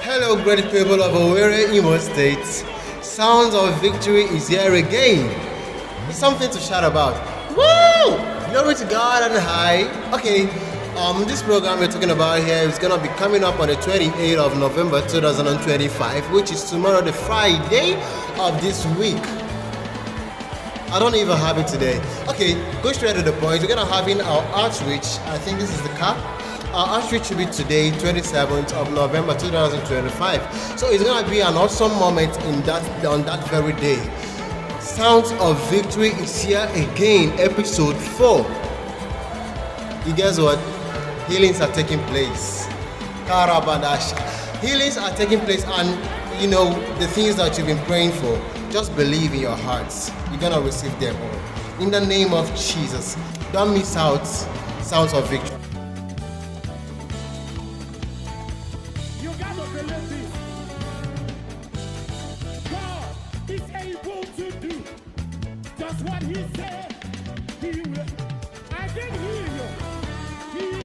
Hello, great people of Owerri, Imo State. Sounds of victory is here again. Something to shout about. Woo! Glory to God and high. Okay, this program we're talking about here is gonna be coming up on the 28th of November 2025, which is tomorrow, the Friday of this week. I don't even have it today. Okay, go straight to the point. We're gonna having our outreach. I think this is the cap. Our outreach will be today, 27th of November 2025. So it's gonna be an awesome moment on that very day. Sounds of Victory is here again, episode 4. You guess what? Healings are taking place. Karabadash. Healings are taking place, and you know the things that you've been praying for. Just believe in your hearts. You're gonna receive them all. In the name of Jesus. Don't miss out. Sounds of Victory. You gotta believe this. God is able to do just what He said.